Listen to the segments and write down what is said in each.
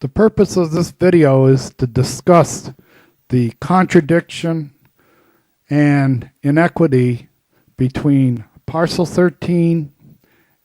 The purpose of this video is to discuss the contradiction and inequity between Parcel 13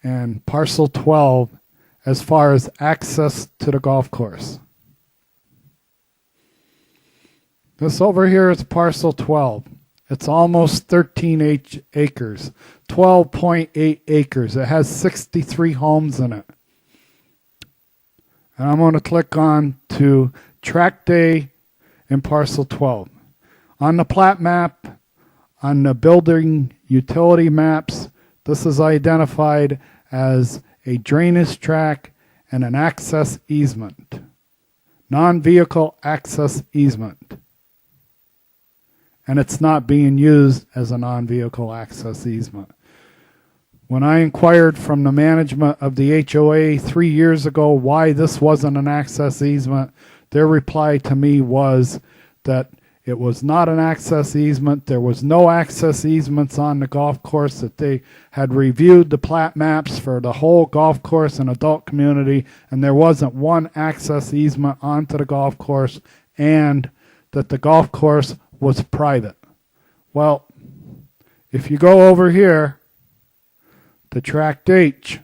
and Parcel 12 as far as access to the golf course. This over here is Parcel 12. It's almost 13 acres, 12.8 acres. It has 63 homes in it. And I'm going to click on to Tract A in Parcel 12. On the plat map, on the building utility maps, this is identified as a drainage tract and an access easement, non-vehicle access easement. And it's not being used as a non-vehicle access easement. When I inquired from the management of the HOA 3 years ago why this wasn't an access easement, their reply to me was that it was not an access easement. There was no access easements on the golf course, that they had reviewed the plat maps for the whole golf course and adult community, and there wasn't one access easement onto the golf course, and that the golf course was private. Well, if you go over here to Tract H,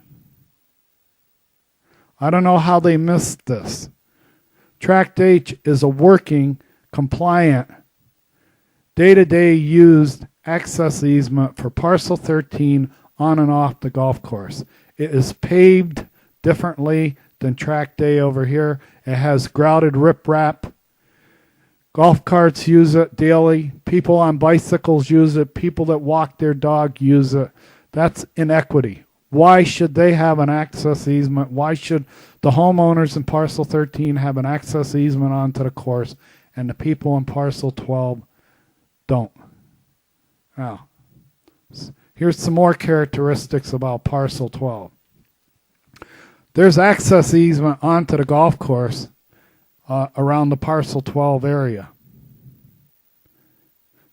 I don't know how they missed this. Tract H is a working, compliant, day-to-day used access easement for Parcel 13 on and off the golf course. It is paved differently than Tract A over here. It has grouted riprap. Golf carts use it daily. People on bicycles use it. People that walk their dog use it. That's inequity. Why should they have an access easement? Why should the homeowners in Parcel 13 have an access easement onto the course and the people in Parcel 12 don't? Now, here's some more characteristics about Parcel 12. There's access easement onto the golf course around the Parcel 12 area.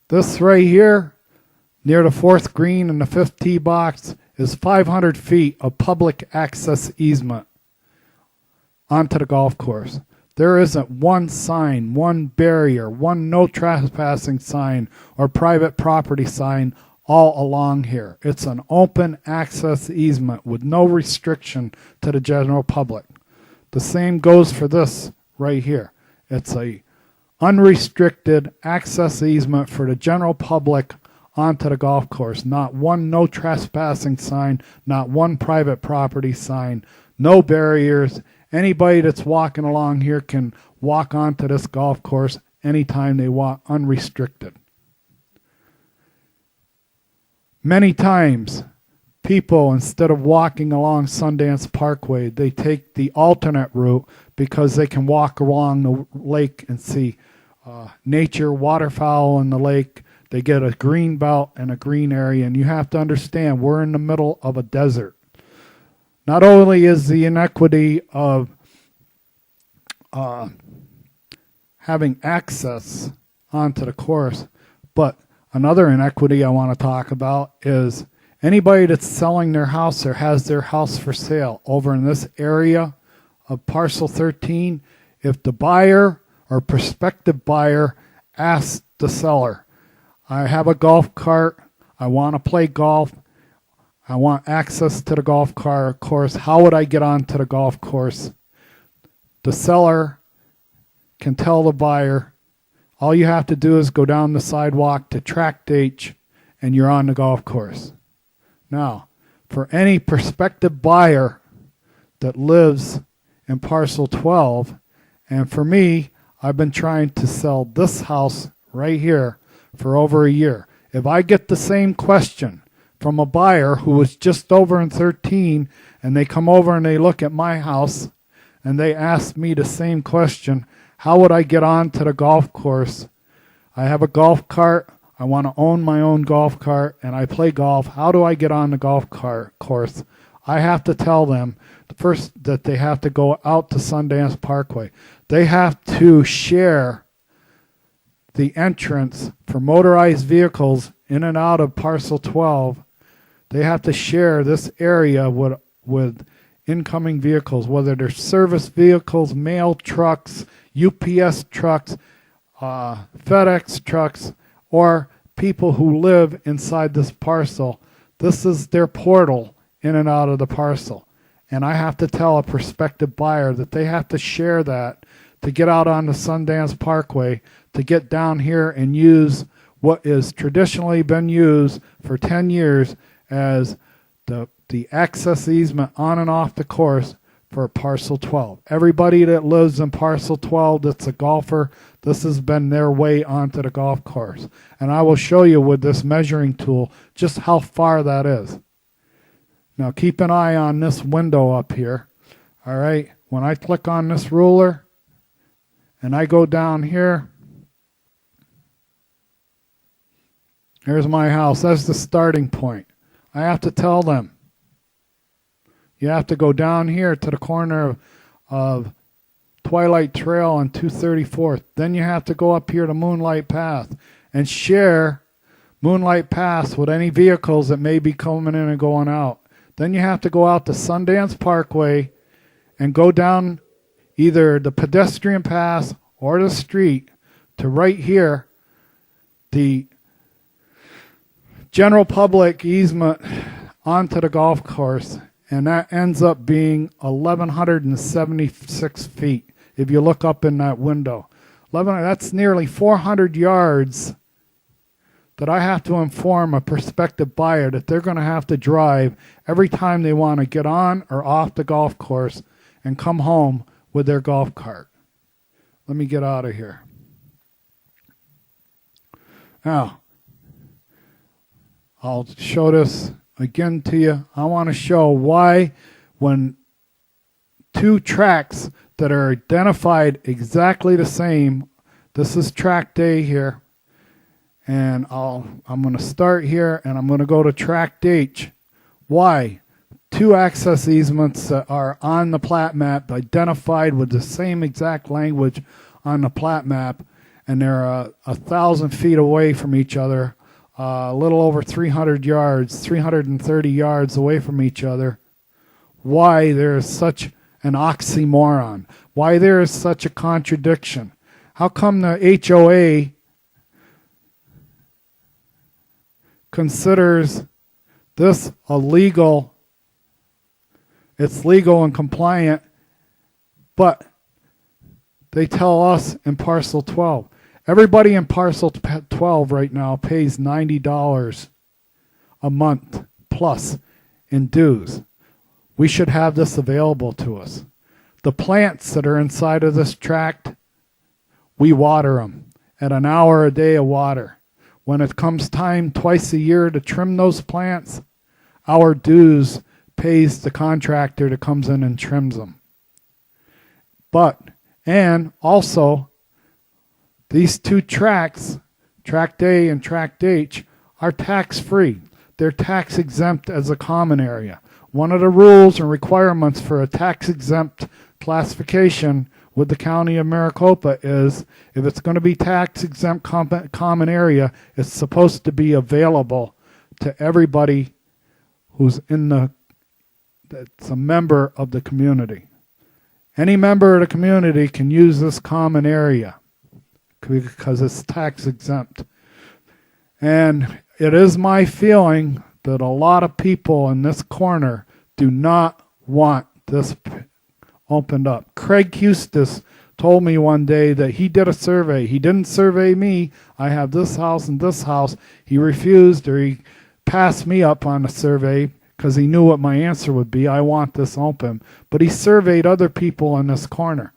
This right here, near the 4th green and the 5th tee box, is 500 feet of public access easement onto the golf course. There isn't one sign, one barrier, one no trespassing sign or private property sign all along here. It's an open access easement with no restriction to the general public. The same goes for this right here. It's a unrestricted access easement for the general public onto the golf course. Not one no trespassing sign, not one private property sign, no barriers. Anybody that's walking along here can walk onto this golf course anytime they want, unrestricted. Many times, people, instead of walking along Sundance Parkway, they take the alternate route because they can walk along the lake and see nature, waterfowl in the lake. They get a green belt and a green area, and you have to understand we're in the middle of a desert. Not only is the inequity of having access onto the course, but another inequity I want to talk about is anybody that's selling their house or has their house for sale over in this area of Parcel 13, if the buyer or prospective buyer asks the seller, I have a golf cart, I want to play golf, I want access to the golf course, how would I get onto the golf course? The seller can tell the buyer, all you have to do is go down the sidewalk to Tract H and you're on the golf course. Now, for any prospective buyer that lives in Parcel 12, and for me, I've been trying to sell this house right here for over a year. If I get the same question from a buyer who was just over in 13 and they come over and they look at my house and they ask me the same question, how would I get onto the golf course? I have a golf cart. I want to own my own golf cart and I play golf. How do I get on the golf course? I have to tell them first that they have to go out to Sundance Parkway. They have to share the entrance for motorized vehicles in and out of Parcel 12. They have to share this area with incoming vehicles, whether they're service vehicles, mail trucks, UPS trucks, FedEx trucks, or people who live inside this parcel. This is their portal in and out of the parcel. And I have to tell a prospective buyer that they have to share that to get out on the Sundance Parkway, to get down here and use what is traditionally been used for 10 years as the access easement on and off the course for parcel 12. Everybody that lives in parcel 12 that's a golfer, this has been their way onto the golf course. And I will show you with this measuring tool just how far that is. Now keep an eye on this window up here. All right, when I click on this ruler and I go down here, here's my house. That's the starting point. I have to tell them, you have to go down here to the corner of Twilight Trail and 234th. Then you have to go up here to Moonlight Path and share Moonlight Path with any vehicles that may be coming in and going out. Then you have to go out to Sundance Parkway and go down either the pedestrian path or the street to right here, the general public easement onto the golf course. And that ends up being 1,176 feet. If you look up in that window, that's nearly 400 yards that I have to inform a prospective buyer that they're going to have to drive every time they want to get on or off the golf course and come home with their golf cart. Let me get out of here. Now, I'll show this again to you. I want to show why when two tracts that are identified exactly the same, this is Tract A here, and I'm going to start here and I'm going to go to Tract H. Why? Two access easements that are on the plat map identified with the same exact language on the plat map, and they're 1,000 feet away from each other. A little over 300 yards, 330 yards away from each other. Why there is such an oxymoron? Why there is such a contradiction? How come the HOA considers this a legal, it's legal and compliant, but they tell us in parcel 12, everybody in parcel 12 right now pays $90 a month plus in dues. We should have this available to us. The plants that are inside of this tract, we water them at an hour a day of water. When it comes time twice a year to trim those plants, our dues pays the contractor that comes in and trims them. And also, these two tracts, Tract A and Tract H, are tax-free. They're tax-exempt as a common area. One of the rules and requirements for a tax-exempt classification with the County of Maricopa is if it's going to be tax-exempt common area, it's supposed to be available to everybody who's that's a member of the community. Any member of the community can use this common area because it's tax exempt. And it is my feeling that a lot of people in this corner do not want this opened up. Craig Hustis told me one day that he did a survey. He didn't survey me. I have this house and this house. He refused, or he passed me up on the survey because he knew what my answer would be. I want this open. But he surveyed other people in this corner.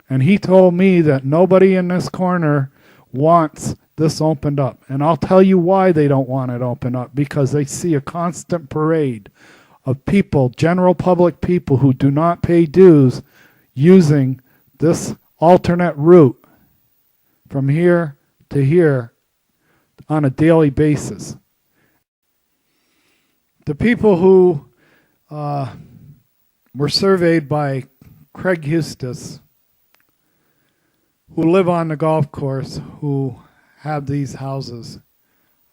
And he told me that nobody in this corner wants this opened up. And I'll tell you why they don't want it opened up. Because they see a constant parade of people, general public people who do not pay dues, using this alternate route from here to here on a daily basis. The people who were surveyed by Craig Hustis, who live on the golf course, who have these houses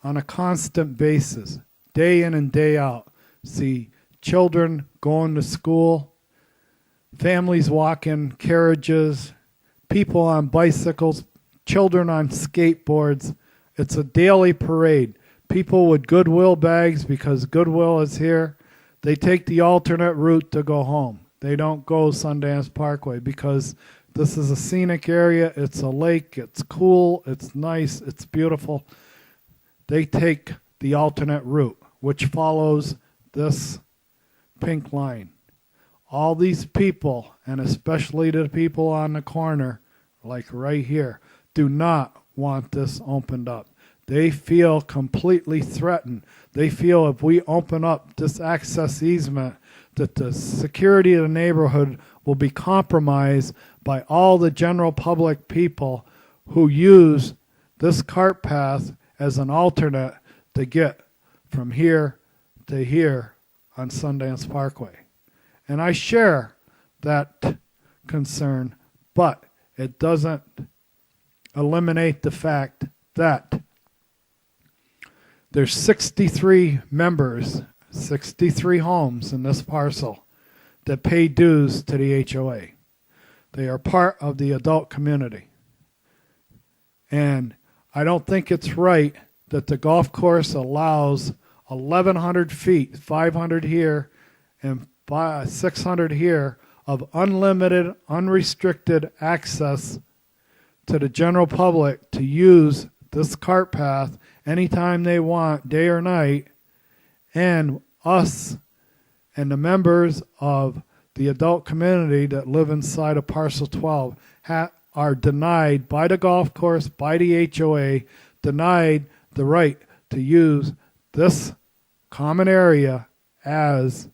on a constant basis, day in and day out, see children going to school, families walking carriages, people on bicycles, children on skateboards. It's a daily parade. People with Goodwill bags, because Goodwill is here, they take the alternate route to go home. They don't go Sundance Parkway because this is a scenic area. It's a lake. It's cool. It's nice. It's beautiful. They take the alternate route, which follows this pink line. All these people, and especially the people on the corner, like right here, do not want this opened up. They feel completely threatened. They feel if we open up this access easement, that the security of the neighborhood will be compromised by all the general public people who use this cart path as an alternate to get from here to here on Sundance Parkway. And I share that concern, but it doesn't eliminate the fact that there's 63 members, 63 homes in this parcel that pay dues to the HOA. They are part of the adult community. And I don't think it's right that the golf course allows 1,100 feet, 500 here and 600 here, of unlimited, unrestricted access to the general public to use this cart path anytime they want, day or night, and us and the members of the adult community that live inside of Parcel 12 are denied by the golf course, by the HOA, denied the right to use this common area as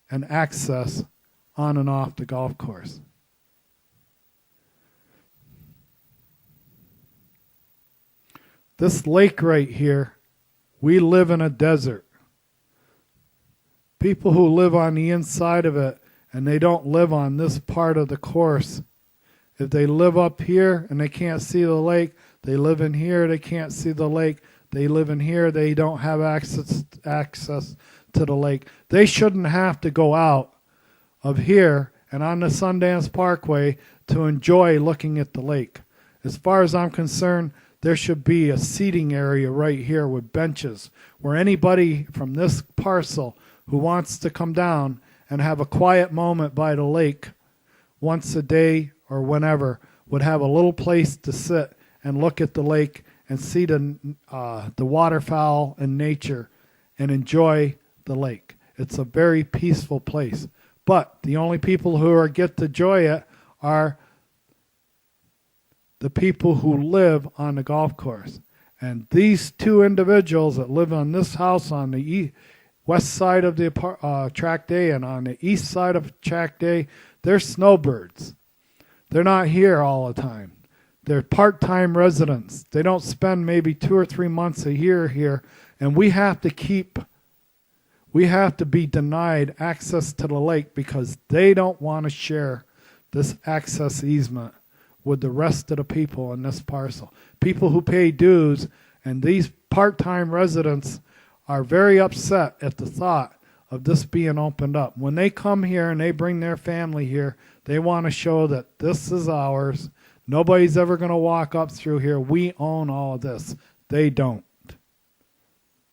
an access on and off the golf course. This lake right here, we live in a desert. People who live on the inside of it and they don't live on this part of the course, if they live up here and they can't see the lake, they live in here, they can't see the lake, they live in here, they don't have access to the lake. They shouldn't have to go out of here and on the Sundance Parkway to enjoy looking at the lake. As far as I'm concerned, there should be a seating area right here with benches where anybody from this parcel who wants to come down and have a quiet moment by the lake once a day or whenever would have a little place to sit and look at the lake and see the waterfowl and nature and enjoy the lake. It's a very peaceful place. But the only people who get to enjoy it are the people who live on the golf course. And these two individuals that live on this house on the west side of the Tract A and on the east side of Tract A, they're snowbirds. They're not here all the time. They're part-time residents. They don't spend maybe 2 or 3 months a year here, and we have to be denied access to the lake because they don't want to share this access easement with the rest of the people in this parcel. People who pay dues, and these part-time residents are very upset at the thought of this being opened up. When they come here and they bring their family here, they want to show that this is ours. Nobody's ever going to walk up through here. We own all of this. They don't.